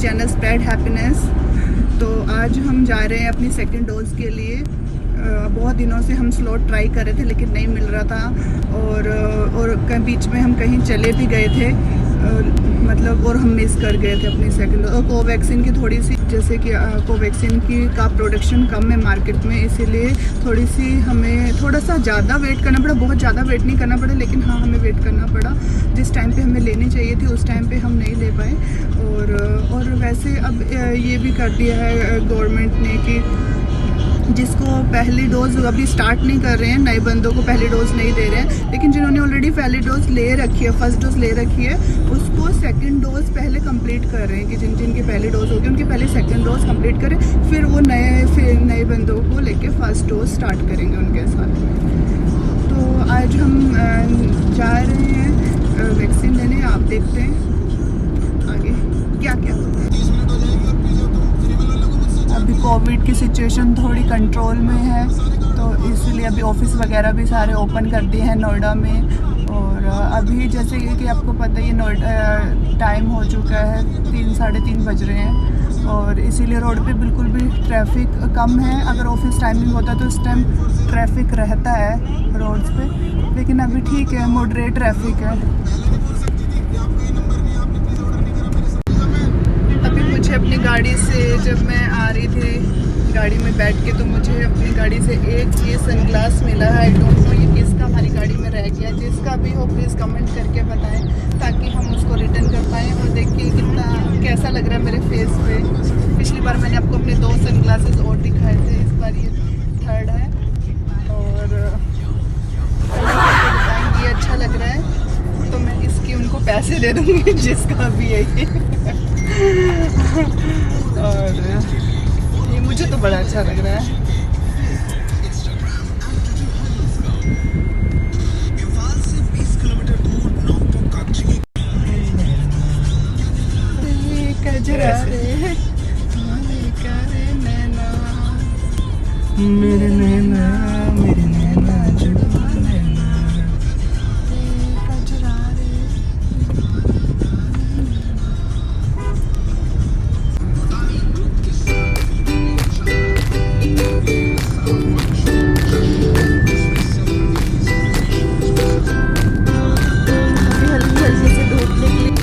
Channel spread happiness. तो आज हम जा रहे हैं अपनी सेकंड डोज के लिए। बहुत दिनों से हम स्लॉट ट्राई कर रहे थे लेकिन नहीं मिल रहा था, और बीच में हम कहीं चले भी गए थे, मतलब, और हम मिस कर गए थे अपनी सेकंड डोज। और कोवैक्सीन की थोड़ी सी, जैसे कि कोवैक्सीन का प्रोडक्शन कम है मार्केट में, इसीलिए थोड़ी सी हमें थोड़ा सा ज़्यादा वेट करना पड़ा। बहुत ज़्यादा वेट नहीं करना पड़ा, लेकिन हाँ हमें वेट करना पड़ा। जिस टाइम पे हमें लेनी चाहिए थी उस टाइम पे हम नहीं ले पाए। और वैसे अब ये भी कर दिया है गवर्नमेंट ने कि जिसको पहली डोज़ अभी स्टार्ट नहीं कर रहे हैं, नए बंदों को पहली डोज़ नहीं दे रहे हैं, लेकिन जिन्होंने ऑलरेडी पहली डोज़ ले रखी है, फर्स्ट डोज़ ले रखी है, उसको सेकंड डोज़ पहले कंप्लीट कर रहे हैं कि जिनकी पहली डोज़ होगी उनकी पहले सेकंड डोज़ कंप्लीट करें, फिर वो नए बंदों को लेके फर्स्ट डोज़ स्टार्ट करेंगे उनके साथ में। तो आज हम जा रहे हैं वैक्सीन लेने। आप देखते हैं आगे क्या क्या होता है। अभी कोविड की सिचुएशन थोड़ी कंट्रोल में है, तो इसलिए अभी ऑफिस वगैरह भी सारे ओपन कर दिए हैं नोएडा में। और अभी जैसे कि आपको पता ही नोएडा टाइम हो चुका है, 3 साढ़े 3 बज रहे हैं, और इसीलिए रोड पे बिल्कुल भी ट्रैफिक कम है। अगर ऑफिस टाइमिंग होता तो इस टाइम ट्रैफिक रहता है रोड्स पे, लेकिन अभी ठीक है, मॉडरेट ट्रैफिक है। अभी मुझे अपनी गाड़ी से, जब मैं आ रही थी गाड़ी में बैठ के, तो मुझे अपनी गाड़ी से एक ये सनग्लास मिला है। आई डोंट नो ये किसका हमारी गाड़ी में रह गया। जिसका भी हो प्लीज़ कमेंट करके बताएं, ताकि हम उसको रिटर्न कर पाएँ। और देखिए कितना कैसा लग रहा है मेरे फेस पे। पिछली बार मैंने आपको अपने 2 सनग्लासेस और दिखाए थे, इस बार ये 3rd है। और बताएंगे ये अच्छा लग रहा है तो मैं इसके उनको पैसे दे दूँगी, जिसका भी है ये। और ये मुझे तो बड़ा अच्छा लग रहा है। मेरे नैना मेरे नैना जुड़वा नैना कजरा रे।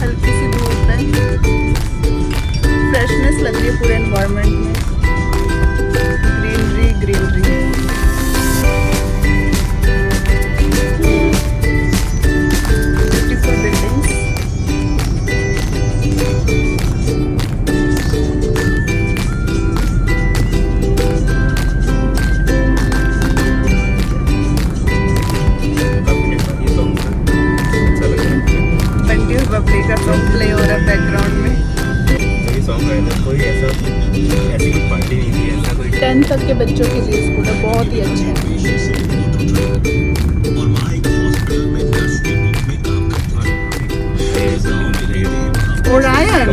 हल्की सी धूप है, फ्रेशनेस लग रही है पूरे एनवायरनमेंट में। Greenery beautiful buildings. बंटी और बबली का सॉन्ग प्ले हो रहा है बैकग्राउंड में। कोई ऐसी कोई पार्टी नहीं थी, ऐसा कोई 10 तक के बच्चों के लिए स्कूल है, बहुत ही अच्छा है। और आयन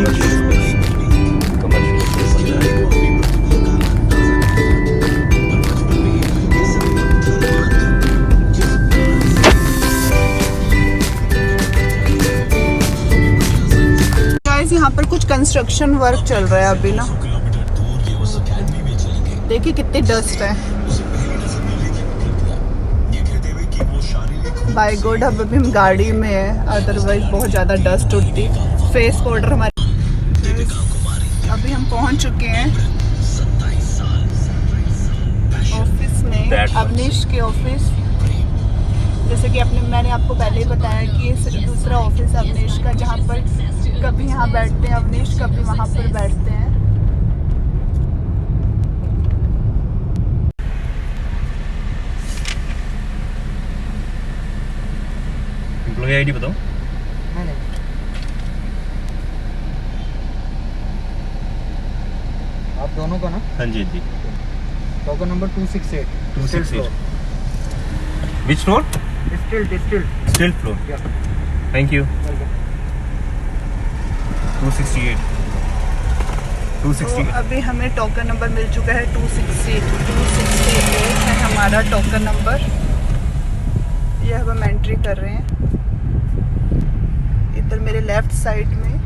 यहाँ पर कुछ कंस्ट्रक्शन वर्क चल रहा है अभी ना। देखिए कितनी डस्ट है। बाय गॉड अब अभी हम गाड़ी में है, अदरवाइज बहुत ज़्यादा डस्ट उठती। फेस पाउडर हमारे। अभी हम पहुंच चुके हैं ऑफिस में, अवनीश के ऑफिस। जैसे कि मैंने आपको पहले ही बताया कि ये दूसरा ऑफिस अवनीश का, जहाँ पर कभी यहाँ बैठते हैं अवनीश, कभी वहाँ पर बैठते हैं। एम्प्लॉय आईडी बताओ। आप दोनों का ना? हाँ जी जी। Token number 268। Which floor? Still floor. Yeah. Thank you. 268. तो अभी हमें टोकन नंबर मिल चुका है 268 है हमारा टोकन नंबर। ये अब हम एंट्री कर रहे हैं। इधर मेरे लेफ्ट साइड में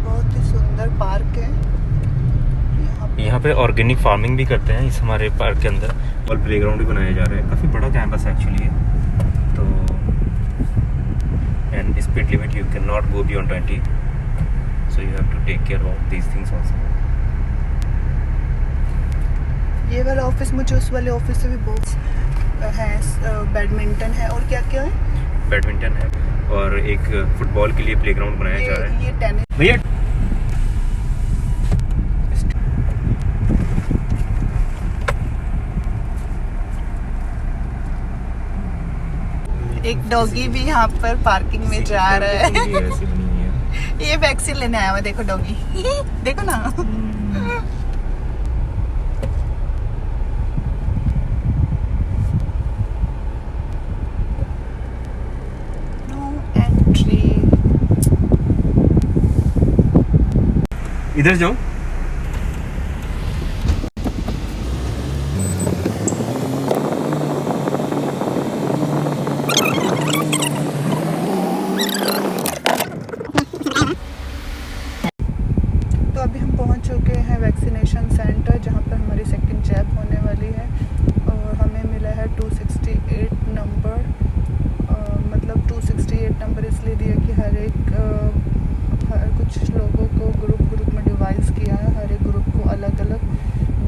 बहुत ही सुंदर अंदर पार्क है। यहाँ पे ऑर्गेनिक फार्मिंग भी करते हैं इस हमारे पार्क के अंदर, और प्लेग्राउंड भी बनाया जा रहा है। काफ़ी बड़ा कैंपस है एक्चुअली है। तो and speed limit you can not go beyond 20, so you have to take care of these things also. ये वाला ऑफिस मुझे उस वाले ऑफिस से भी बहुत है। बैडमिंटन है और क्या क्या है? बैडमिंटन है और एक फुटबॉल के लिए प्लेग्राउंड बनाया जा रहा है। ये टेनिस। भैया एक डॉगी भी यहाँ पर पार्किंग में जा रहा है। ऐसी बनी है। ये वैक्सीन लेने आया हुआ, देखो डॉगी। देखो ना। No entry. इधर जाओ। तो अभी हम पहुंच चुके हैं वैक्सीनेशन सेंटर, जहां पर हमारी सेकंड जैब होने वाली है। और हमें मिला है 268 नंबर। मतलब 268 नंबर इसलिए दिया कि हर कुछ लोगों को ग्रुप में डिवाइस किया है। हर एक ग्रुप को अलग अलग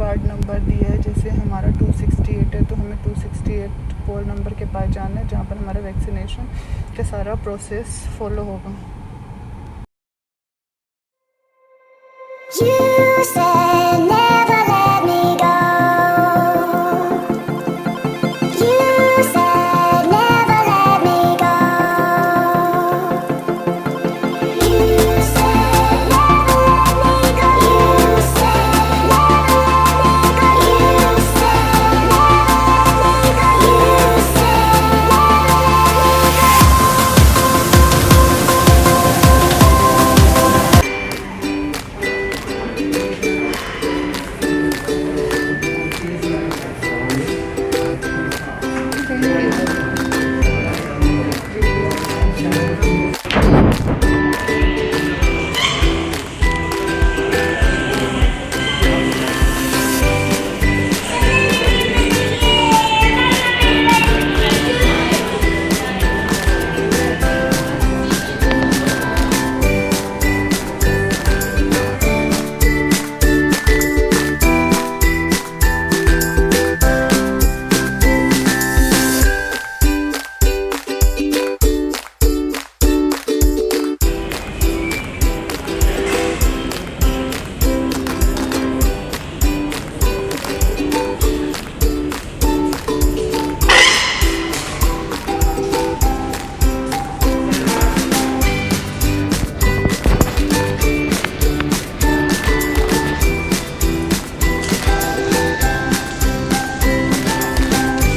वार्ड नंबर दिया है। जैसे हमारा 268 है तो हमें 268 पोल नंबर के पास जाना है, जहाँ पर हमारा वैक्सीनेशन का सारा प्रोसेस फॉलो होगा। You said never let me go. You said never let me go. You said never let me go. You said never let me go. You said never let me go. You said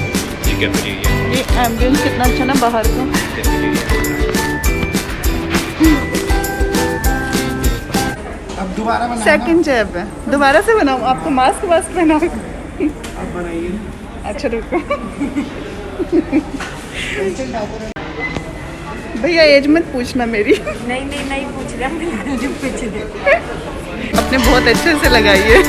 ये ambience कितना अच्छा ना बाहर का। अब दोबारा बनाना। Second जैब है, दोबारा से बनाऊं? आपको मास्क पहनाओ। अब बनाइए। अच्छा रुको। भैया एज मत पूछना मेरी। नहीं पूछ रहा, पूछ दे। आपने बहुत अच्छे से लगाई है।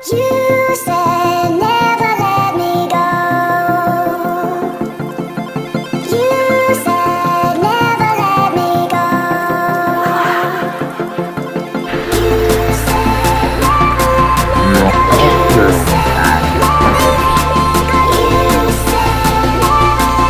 You said never let me go. You said never let me go. You said never let me go. You said never let me go. You said never let me go.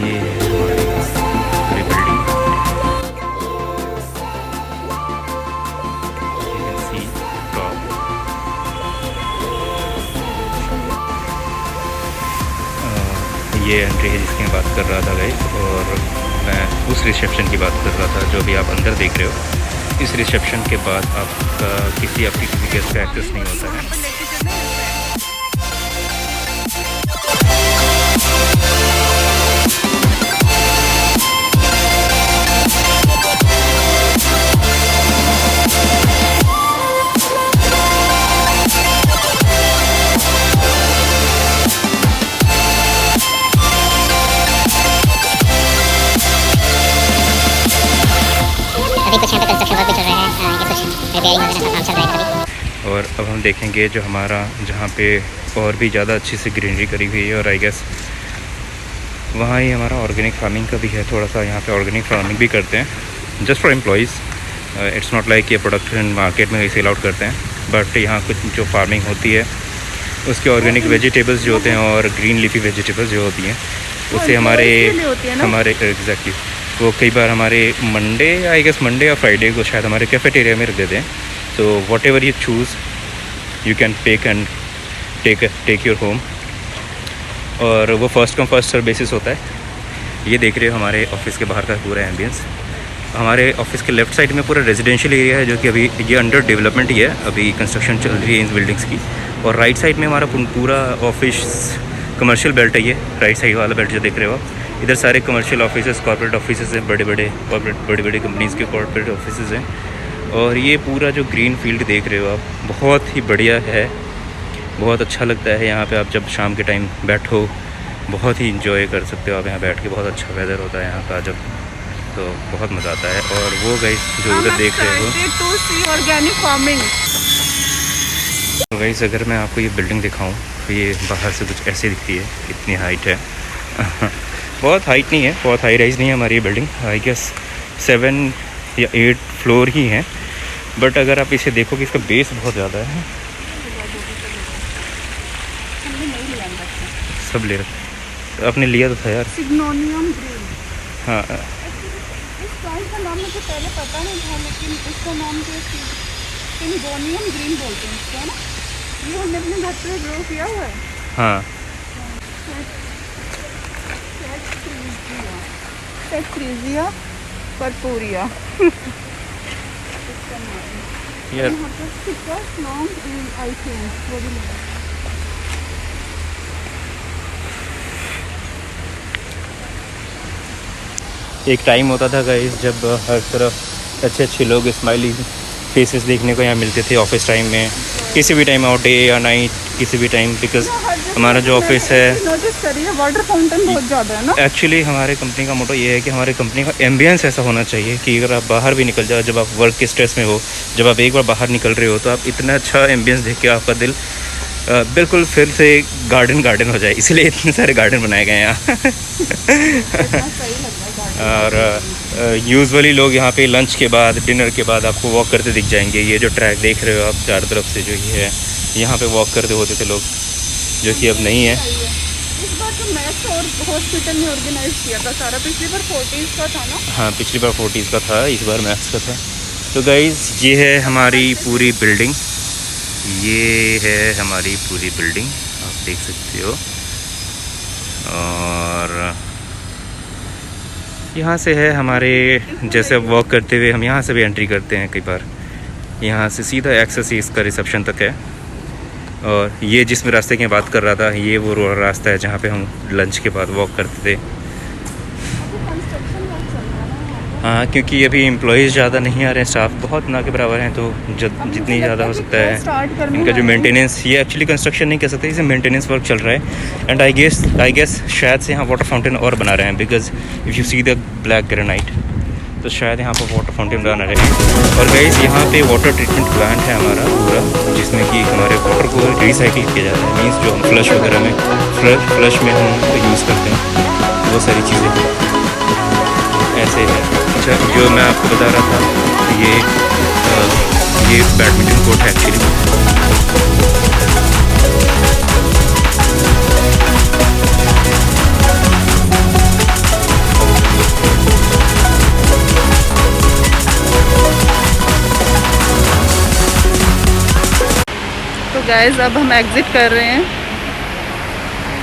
ये है हमारी पूरी building. You can see top. ये entry है जिसकी मैं बात कर रहा था गाइस, और मैं उस रिसेप्शन की बात कर रहा था जो भी आप अंदर देख रहे हो। इस रिसेप्शन के बाद आपका किसी गेस्ट का एक्सेस नहीं होता है। अभी कुछ यहाँ पे कंस्ट्रक्शन वर्क भी चल रहा है, ये कुछ रिपेयरिंग वगैरह का काम चल रहा है अभी। और अब हम देखेंगे जो हमारा जहाँ पे और भी ज़्यादा अच्छी से ग्रीनरी करी हुई है, और आई गेस वहाँ ही हमारा ऑर्गेनिक फार्मिंग का भी है थोड़ा सा। यहाँ पे ऑर्गेनिक फार्मिंग भी करते हैं just for employees. It's not like ये प्रोडक्शन मार्केट में सेल आउट करते हैं, बट यहाँ कुछ जो फार्मिंग होती है उसके ऑर्गेनिक वेजिटेबल्स जो होते हैं और ग्रीन लीफी वेजिटेबल्स जो होती हैं उससे हमारे एग्जैक्टली वो कई बार हमारे मंडे आई गेस मंडे या फ्राइडे को शायद हमारे कैफेटेरिया में रख देते हैं। तो whatever you choose you can pick and take your home, और वो first come first serve basis होता है। ये देख रहे हो हमारे ऑफिस के बाहर का पूरा एम्बियंस। हमारे ऑफिस के लेफ़्ट साइड में पूरा रेजिडेंशियल एरिया है जो कि अभी ये अंडर डेवलपमेंट ही है, अभी कंस्ट्रक्शन चल रही है इन बिल्डिंग्स की। और राइट साइड में हमारा पूरा ऑफिस कमर्शियल बेल्ट है। ये राइट साइड वाला बेल्ट जो देख रहे हो आप, इधर सारे कमर्शियल ऑफिस कॉर्पोरेट ऑफिस हैं, बड़े बड़े कंपनीज़ के कॉर्पोरेट ऑफिस हैं। और ये पूरा जो ग्रीन फील्ड देख रहे हो आप बहुत ही बढ़िया है, बहुत अच्छा लगता है। यहाँ पे आप जब शाम के टाइम बैठो बहुत ही इंजॉय कर सकते हो आप यहाँ बैठ के। बहुत अच्छा वेदर होता है यहाँ का जब, तो बहुत मज़ा आता है। और वो गाइस जो उधर देख रहे हो ऑर्गेनिक फार्मिंग। तो गाइस अगर मैं आपको ये बिल्डिंग दिखाऊं तो ये बाहर से कुछ ऐसे दिखती है, इतनी हाइट है। बहुत हाइट नहीं है, बहुत हाई राइज नहीं है हमारी ये बिल्डिंग। आई गेस 7 या 8 फ्लोर ही हैं, बट अगर आप इसे देखो कि इसका बेस बहुत ज़्यादा है। सब ले रहे, आपने लिया तो था यार। सिग्नोनियम ग्रीन। हाँ इस प्लांट का नाम मुझे पहले पता नहीं था, लेकिन इसका नाम जो सिग्नोनियम ग्रीन बोलते हैं इसको, है ना। ये हमने अपने घर पे ग्रो किया हुआ है। हाँ सेक्ट्रीजिया पर्पूरिया। यार यहाँ पर सिट्रस लॉन्ग आई थिंक वो भी लगा। एक टाइम होता था गाइस जब हर तरफ अच्छे अच्छे लोग स्माइली फेसेस देखने को यहाँ मिलते थे ऑफिस टाइम में, किसी भी टाइम आउट डे या नाइट, किसी भी टाइम। बिकॉज हमारा जो ऑफिस है नोटिस करिए वाटर फाउंटेन बहुत ज़्यादा है ना। एक्चुअली हमारे कंपनी का मोटो ये है कि हमारे कंपनी का एम्बियंस ऐसा होना चाहिए कि अगर आप बाहर भी निकल जाओ, जब आप वर्क के स्ट्रेस में हो, जब आप एक बार बाहर निकल रहे हो तो आप इतना अच्छा एम्बियंस देख के आपका दिल बिल्कुल फिर से गार्डन हो जाए। इसलिए इतने सारे गार्डन बनाए गए हैं यहाँ। और यूजुअली लोग यहाँ पे लंच के बाद, डिनर के बाद आपको वॉक करते दिख जाएंगे। ये जो ट्रैक देख रहे हो आप चारों तरफ से जो ये है, यहाँ पे वॉक करते होते थे लोग, जो कि अब नहीं है। इस बार तो मैथ्स और हॉस्पिटल में ऑर्गेनाइज किया था सारा, पिछली बार 40s का था ना। हाँ पिछली बार 40s का था, इस बार मैथ्स का था। तो गाइज ये है हमारी पूरी बिल्डिंग, ये है हमारी पूरी बिल्डिंग, आप देख सकते हो। और यहाँ से है हमारे, जैसे अब वॉक करते हुए हम यहाँ से भी एंट्री करते हैं कई बार। यहाँ से सीधा एक्सेस ही इसका रिसेप्शन तक है। और ये जिस रास्ते की बात कर रहा था, ये वो रास्ता है जहाँ पे हम लंच के बाद वॉक करते थे। हाँ क्योंकि अभी एम्प्लॉयज़ ज़्यादा नहीं आ रहे हैं, स्टाफ बहुत ना के बराबर हैं, तो जितनी ज़्यादा हो सकता है इनका जो मेंटेनेंस, ये एक्चुअली कंस्ट्रक्शन नहीं कह सकते, इसे मेंटेनेंस वर्क चल रहा है। एंड आई गेस शायद से यहाँ वाटर फाउंटेन और बना रहे हैं, because if you see the black granite, तो शायद यहाँ पर वाटर फाउंटेन बना रहे हैं। और गाइस यहाँ पे वाटर ट्रीटमेंट प्लांट है हमारा पूरा, जिसमें कि हमारे वाटर को रिसाइकिल किया जाता है। मीन्स जो हम फ्लश वगैरह में फ्लश में हम यूज़ करते हैं, वो सारी चीज़ें ऐसे है। अच्छा जो मैं आपको बता रहा था, ये बैडमिंटन कोर्ट है एक्चुअली। गाइस अब हम एग्ज़िट कर रहे हैं।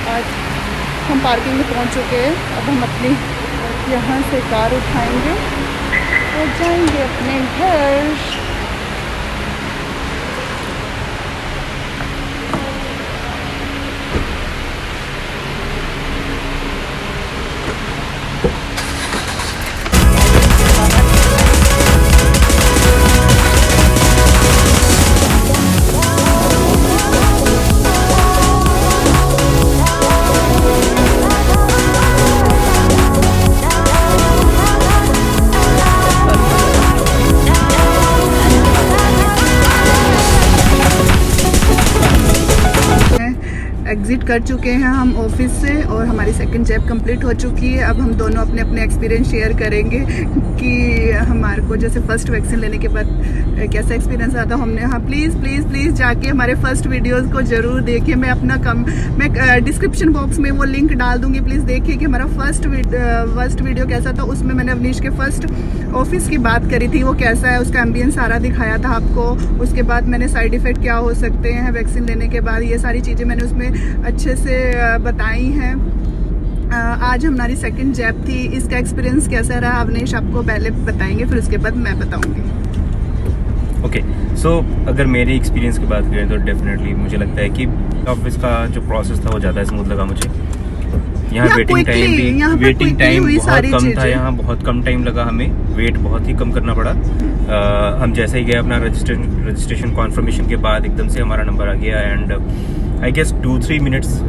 आज हम पार्किंग में पहुंच चुके हैं। अब हम अपनी यहाँ से कार उठाएंगे और जाएंगे अपने घर। एग्ज़िट कर चुके हैं हम ऑफिस से और हमारी सेकंड जैब कंप्लीट हो चुकी है। अब हम दोनों अपने अपने एक्सपीरियंस शेयर करेंगे कि हमारे को जैसे फ़र्स्ट वैक्सीन लेने के बाद कैसा एक्सपीरियंस आता। हमने हाँ प्लीज़ जाके हमारे फर्स्ट वीडियोस को ज़रूर देखिए। मैं डिस्क्रिप्शन बॉक्स में वो लिंक डाल दूँगी, प्लीज़ देखिए कि हमारा फर्स्ट वीडियो कैसा था। उसमें मैंने अवनीश के फर्स्ट ऑफिस की बात करी थी, वो कैसा है, उसका एम्बियंस सारा दिखाया था आपको। उसके बाद मैंने साइड इफ़ेक्ट क्या हो सकते हैं वैक्सीन लेने के बाद, ये सारी चीज़ें मैंने उसमें अच्छे से बताई हैं। आज हमारी सेकंड जैब थी, इसका एक्सपीरियंस कैसा रहा अवनीश आपको पहले बताएंगे, फिर उसके बाद मैं बताऊंगी। ओके सो अगर मेरे एक्सपीरियंस की बात करें तो डेफिनेटली मुझे लगता है कि ऑफिस का जो प्रोसेस था वो ज़्यादा स्मूथ लगा मुझे। यहाँ वेटिंग टाइम बहुत कम था, यहाँ बहुत कम टाइम लगा, हमें वेट बहुत ही कम करना पड़ा। हम जैसे ही गए अपना रजिस्ट्रेशन कॉन्फर्मेशन के बाद एकदम से हमारा नंबर आ गया and I guess 2-3 minutes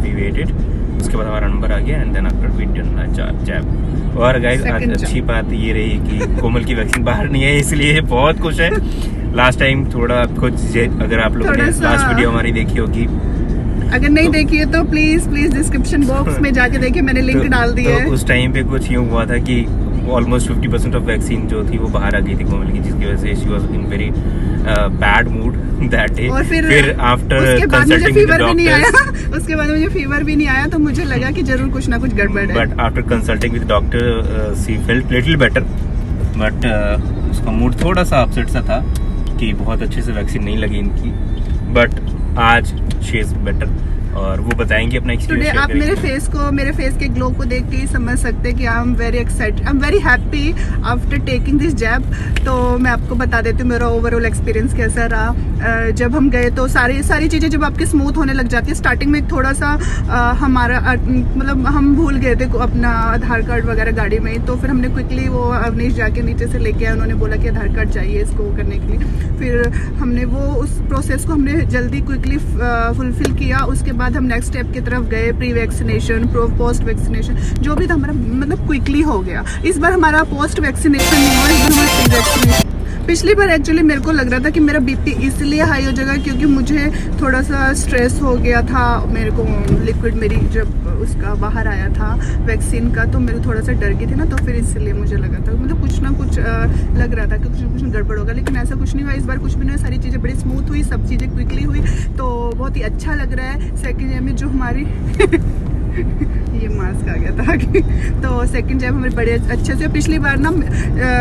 we waited. उसके बाद हमारा नंबर आ गया and then after we done jab. और गाइस आज अच्छी बात ये रही कि कोमल की वैक्सीन बाहर नहीं है, इसलिए बहुत खुश है। लास्ट टाइम थोड़ा कुछ, अगर आप लोगों ने लास्ट वीडियो हमारी देखी होगी, अगर नहीं देखी है तो प्लीज डिस्क्रिप्शन बॉक्स में जाके देखिए, मैंने लिंक डाल दिया है। उस टाइम पे कुछ यूँ हुआ था कि ऑलमोस्ट 50% ऑफ वैक्सीन जो थी वो बाहर आ गई थी कोमल की, जिसकी वजह से she was in very bad mood that day. और फिर आफ्टर कंसल्टिंग विद डॉक्टर्स, उसके बाद मुझे फीवर भी नहीं आया, तो मुझे लगा कि जरूर कुछ ना कुछ गड़बड़ है। But after consulting with doctor she felt little better, but उसका मूड थोड़ा सा अपसेट सा था कि बहुत अच्छे से वैक्सीन नहीं लगी इनकी। बट आज शी इज बेटर और वो बताएंगे अपना एक्सपीरियंस। आप मेरे फेस के ग्लो को देख के ही समझ सकते हैं कि I am very excited, I am very happy after taking this jab. तो मैं आपको बता देती हूँ मेरा ओवरऑल एक्सपीरियंस कैसा रहा। जब हम गए तो सारी चीज़ें जब आपकी स्मूथ होने लग जाती है। स्टार्टिंग में थोड़ा सा हमारा मतलब हम भूल गए थे अपना आधार कार्ड वगैरह गाड़ी में, तो फिर हमने क्विकली वो अवनीश जाके नीचे से लेके आए, उन्होंने बोला कि आधार कार्ड चाहिए इसको करने के लिए। फिर हमने वो उस प्रोसेस को हमने जल्दी क्विकली फुलफिल किया। उसके बाद हम नेक्स्ट स्टेप की तरफ गए, प्री वैक्सीनेशन, पोस्ट वैक्सीनेशन, जो भी था हमारा मतलब क्विकली हो गया। इस बार हमारा पोस्ट वैक्सीनेशन नहीं हुआ, इस बार हमारा प्री वैक्सीनेशन। पिछली बार एक्चुअली मेरे को लग रहा था कि मेरा बीपी इसलिए हाई हो जाएगा क्योंकि मुझे थोड़ा सा स्ट्रेस हो गया था। मेरे को लिक्विड मेरी जब उसका बाहर आया था वैक्सीन का, तो मेरे थोड़ा सा डर गई थी ना, तो फिर इसलिए मुझे लगा था मतलब कुछ ना कुछ लग रहा था कि कुछ गड़बड़ होगा, लेकिन ऐसा कुछ नहीं हुआ। इस बार कुछ भी नहीं हुआ, सारी चीज़ें बड़ी स्मूथ हुई, सब चीज़ें क्विकली हुई, तो बहुत ही अच्छा लग रहा है। सेकेंड जैब में जो हमारी ये मास्क आ गया था आगे, तो सेकंड जैब हमारे बड़े अच्छे से। पिछली बार ना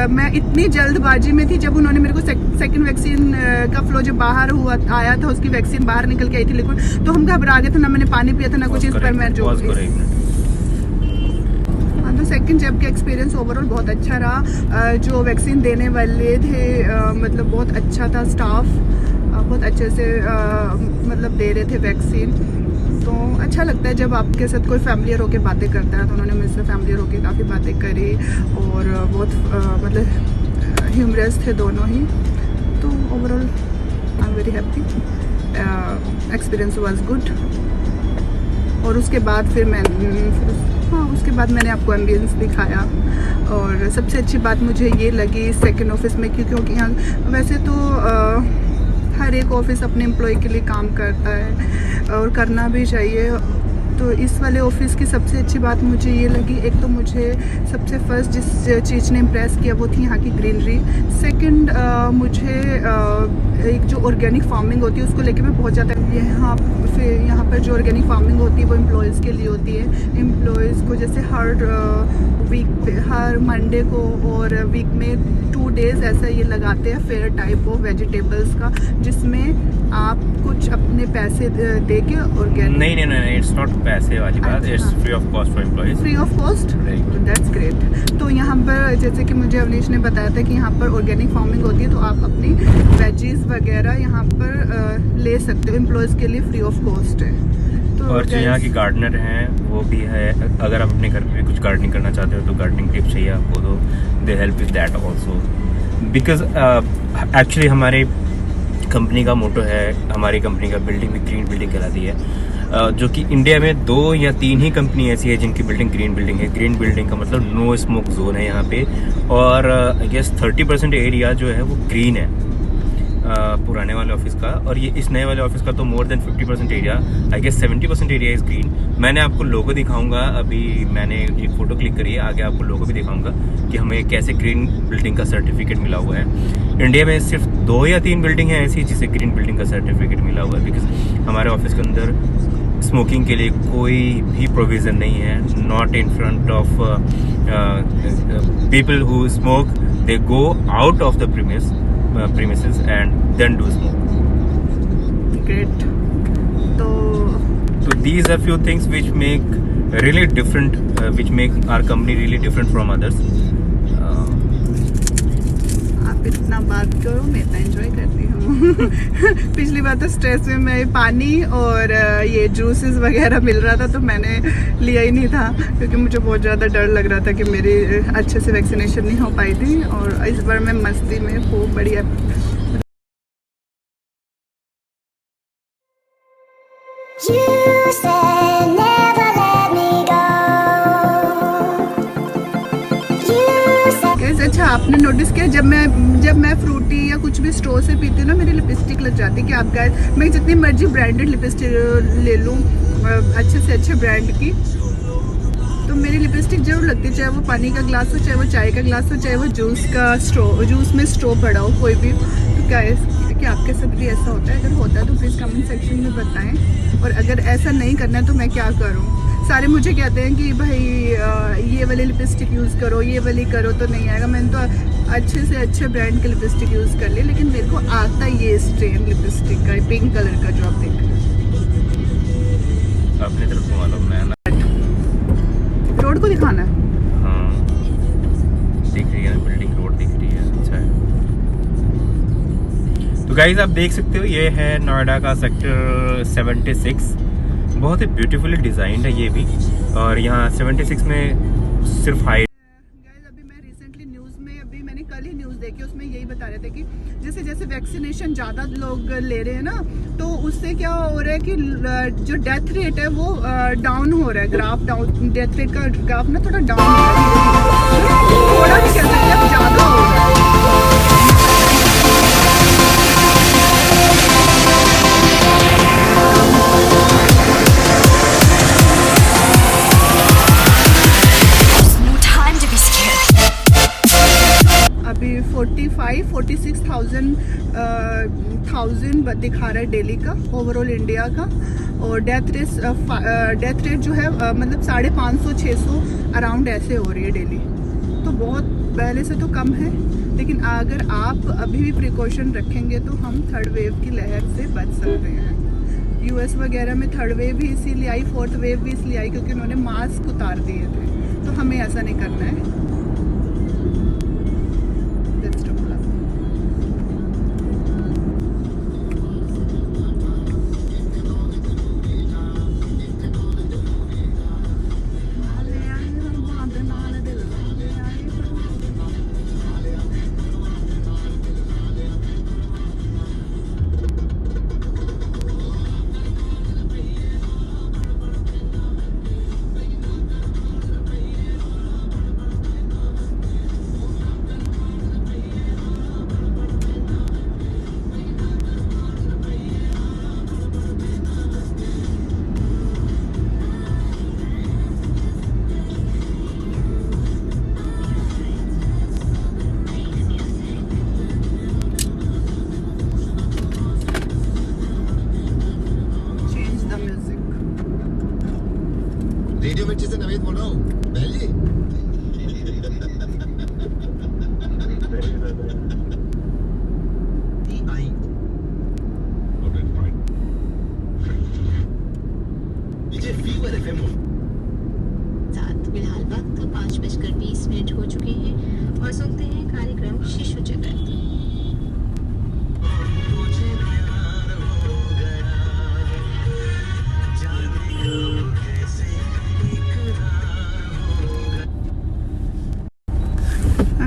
मैं इतनी जल्दबाजी में थी, जब उन्होंने मेरे को सेकंड वैक्सीन का फ्लो जो बाहर हुआ आया था, उसकी वैक्सीन बाहर निकल के आई थी लिक्विड, तो हम घबरा गए थे, ना मैंने पानी पिया था ना कुछ। इस पर मैं जो तो सेकंड जैब का एक्सपीरियंस ओवरऑल बहुत अच्छा रहा। जो वैक्सीन देने वाले थे मतलब बहुत अच्छा था, स्टाफ बहुत अच्छे से मतलब दे रहे थे वैक्सीन। तो अच्छा लगता है जब आपके साथ कोई फैमिलियर होकर बातें करता है, तो उन्होंने मुझसे फैमिलियर होकर काफ़ी बातें करी और बहुत मतलब ह्यूमरस थे दोनों ही। तो overall I am very happy, experience was good. और उसके बाद उसके बाद मैंने आपको एम्बियंस दिखाया, और सबसे अच्छी बात मुझे ये लगी सेकंड ऑफिस में, क्योंकि यहाँ वैसे तो हर एक ऑफिस अपने एम्प्लॉय के लिए काम करता है और करना भी चाहिए। तो इस वाले ऑफिस की सबसे अच्छी बात मुझे ये लगी, एक तो मुझे सबसे फर्स्ट जिस चीज़ ने इम्प्रेस किया वो थी यहाँ की ग्रीनरी। सेकंड मुझे एक जो ऑर्गेनिक फार्मिंग होती है उसको लेके मैं बहुत ज़्यादा यहाँ पर जो ऑर्गेनिक फार्मिंग होती है वो एम्प्लॉयज़ के लिए होती है। एम्प्लॉयज़ को जैसे हर वीक पे, हर मंडे को और वीक में 2 डेज़ ऐसा ये लगाते हैं फेयर टाइप ऑफ वेजिटेबल्स का, जिसमें आप कुछ अपने पैसे दे के ऑर्गेनिक। नहीं, इट्स नॉट पैसे वाली बात, अच्छा। It's free of cost for employees. Free of cost, that's great. तो यहाँ पर जैसे कि मुझे अवनीश ने बताया था कि यहाँ पर ऑर्गेनिक फार्मिंग होती है, तो आप अपनी वेजीज वगैरह यहाँ पर ले सकते हो, एम्प्लॉयज़ के लिए फ्री ऑफ कॉस्ट है। तो और जो यहाँ की गार्डनर हैं वो भी है, अगर आप अपने घर पे भी कुछ गार्डनिंग करना चाहते हो तो गार्डनिंग टिप्स चाहिए आपको तो they help with that also, because actually हमारे कंपनी का मोटो है, हमारी कंपनी का बिल्डिंग भी ग्रीन बिल्डिंग कहलाती है, जो कि इंडिया में 2 या 3 ही कंपनी ऐसी है जिनकी बिल्डिंग ग्रीन बिल्डिंग है। ग्रीन बिल्डिंग का मतलब नो स्मोक जोन है यहाँ पे, और आई गेस 30% एरिया जो है वो ग्रीन है पुराने वाले ऑफिस का, और ये इस नए वाले ऑफिस का तो more than 50% area, I guess 70% area is green. मैंने आपको लोगो दिखाऊंगा, अभी मैंने एक फोटो क्लिक करी है, आगे आपको लोगो भी दिखाऊंगा कि हमें कैसे ग्रीन बिल्डिंग का सर्टिफिकेट मिला हुआ है। इंडिया में सिर्फ 2 या 3 बिल्डिंग है ऐसी जिसे ग्रीन बिल्डिंग का सर्टिफिकेट मिला हुआ है, बिकॉज हमारे ऑफिस के अंदर स्मोकिंग के लिए कोई भी प्रोविज़न नहीं है, not in front of people who smoke, they go out of the premises and then do smoke. Great. So these are few things which make really different, which make our company really different from others. आप इतना बात करो, मैं इतना enjoy करती हूँ। पिछली बार तो स्ट्रेस में मैं पानी और ये जूसेस वगैरह मिल रहा था तो मैंने लिया ही नहीं था, क्योंकि मुझे बहुत ज़्यादा डर लग रहा था कि मेरी अच्छे से वैक्सीनेशन नहीं हो पाई थी, और इस बार मैं मस्ती में खूब बढ़िया। You said never let me go. You said Guys, अच्छा आपने नोटिस किया जब मैं फ्रूटी या कुछ भी स्टोर से पीती हूँ ना, मेरी लिपस्टिक लग जाती है। कि आप गाइस, मैं जितनी मर्जी ब्रांडेड लिपस्टिक ले लूँ अच्छे से अच्छे ब्रांड की, तो मेरी लिपस्टिक जरूर लगती है, चाहे वो पानी का ग्लास हो, चाहे वो चाय का ग्लास हो, चाहे वो जूस में स्ट्रॉ पड़ा हो, कोई भी। तो गाइस, क्या आपके साथ भी ऐसा होता है? अगर होता है तो प्लीज़ कमेंट सेक्शन में बताएं, और अगर ऐसा नहीं करना है तो मैं क्या करूं? सारे मुझे कहते हैं कि भाई ये वाली लिपस्टिक यूज़ करो, ये वाली करो, तो नहीं आएगा। मैंने तो अच्छे से अच्छे ब्रांड की लिपस्टिक यूज़ कर ली, लेकिन मेरे को आता ये स्ट्रेन लिपस्टिक का, पिंक कलर का जो आप देख रहे हैं। अपने तरफ को मालूम है ना, रोड को दिखाना है। हाँ दिख रही है बिल्डिंग, रोड दिख रही है, अच्छा है। तो गाइज आप देख सकते हो ये है नोएडा का सेक्टर 76, बहुत ही ब्यूटीफुली डिज़ाइंड है ये भी, और यहाँ 76 में सिर्फ हाई। अभी मैं रिसेंटली न्यूज़ में, अभी मैंने कल ही न्यूज़ देखी, उसमें यही बता रहे थे कि जैसे जैसे वैक्सीनेशन ज़्यादा लोग ले रहे हैं ना, तो उससे क्या हो रहा है कि जो डेथ रेट है वो डाउन हो रहा है, ग्राफ डाउन, डेथ रेट का ग्राफ ना थोड़ा डाउन हो रहा है, थोड़ा नहीं कह सकते, अब ज़्यादा हो रहा है। No time to be scared. अभी 45-46,000 दिखा रहा है डेली का, ओवरऑल इंडिया का, और डेथ रेट जो है मतलब 550-600 अराउंड ऐसे हो रही है डेली, तो बहुत पहले से तो कम है। लेकिन अगर आप अभी भी प्रिकॉशन रखेंगे तो हम थर्ड वेव की लहर से बच सकते हैं। यूएस वगैरह में थर्ड वेव भी इसीलिए आई, फोर्थ वेव भी इसलिए आई क्योंकि उन्होंने मास्क उतार दिए थे, तो हमें ऐसा नहीं करना है। रेडियो मिर्ची से नवेद बोल रहा हूँ बहन जी। फिलहाल वक्त 5:20 हो चुके हैं और सुनते हैं कार्यक्रम शिशु जगत।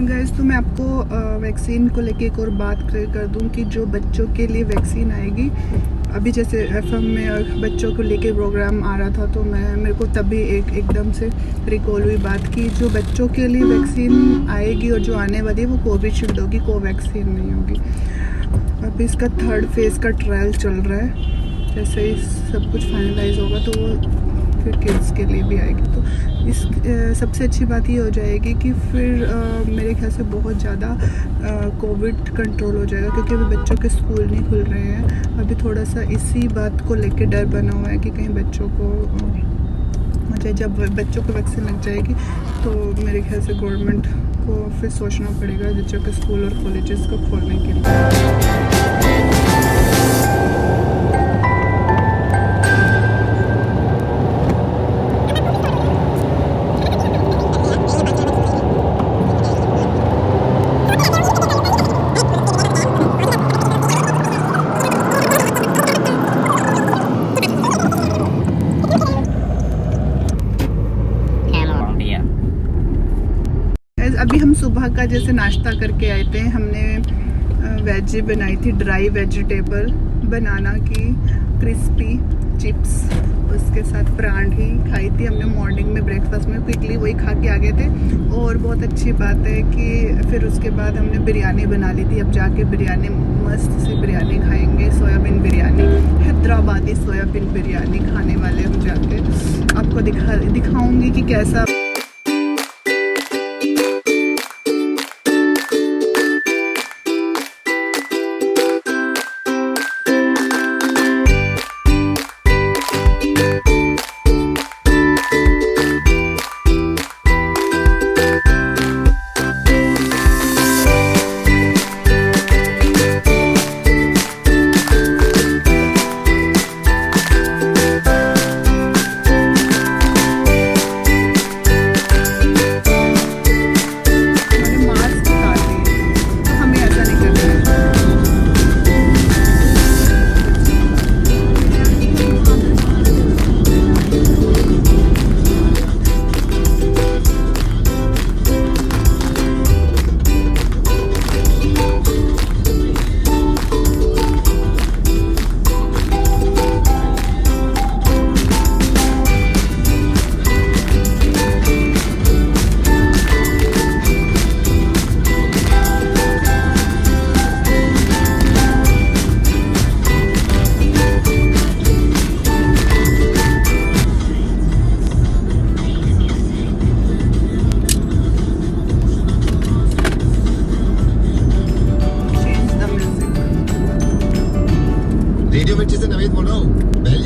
गाइस, तो मैं आपको वैक्सीन को लेके एक और बात कर दूं कि जो बच्चों के लिए वैक्सीन आएगी, अभी जैसे एफएम में बच्चों को लेके प्रोग्राम आ रहा था, तो मेरे को तभी एकदम से रिकॉल हुई बात कि जो बच्चों के लिए वैक्सीन आएगी और जो आने वाली है वो कोविशील्ड होगी, कोवैक्सीन नहीं होगी। अभी इसका 3rd फेज़ का ट्रायल चल रहा है। जैसे ही सब कुछ फाइनलाइज होगा तो वो फिर किड्स के लिए भी आएगी। तो इस सबसे अच्छी बात ये हो जाएगी कि फिर मेरे ख्याल से बहुत ज़्यादा कोविड कंट्रोल हो जाएगा, क्योंकि अभी बच्चों के स्कूल नहीं खुल रहे हैं। अभी थोड़ा सा इसी बात को लेके डर बना हुआ है कि कहीं बच्चों को हो जाए। जब बच्चों को वैक्सीन लग जाएगी तो मेरे ख्याल से गवर्नमेंट को फिर सोचना पड़ेगा बच्चों के स्कूल और कॉलेजेस को खोलने के लिए। अभी हम सुबह का जैसे नाश्ता करके आए थे, हमने वेजी बनाई थी, ड्राई वेजिटेबल, बनाना की क्रिस्पी चिप्स, उसके साथ परांठी खाई थी हमने मॉर्निंग में ब्रेकफास्ट में। क्विकली वही खा के आ गए थे। और बहुत अच्छी बात है कि फिर उसके बाद हमने बिरयानी बना ली थी। अब जाके बिरयानी, मस्त सी बिरयानी खाएंगे, सोयाबीन बिरयानी, हैदराबादी सोयाबीन बिरयानी खाने वाले हम जाके। आपको दिखाऊंगी कि कैसा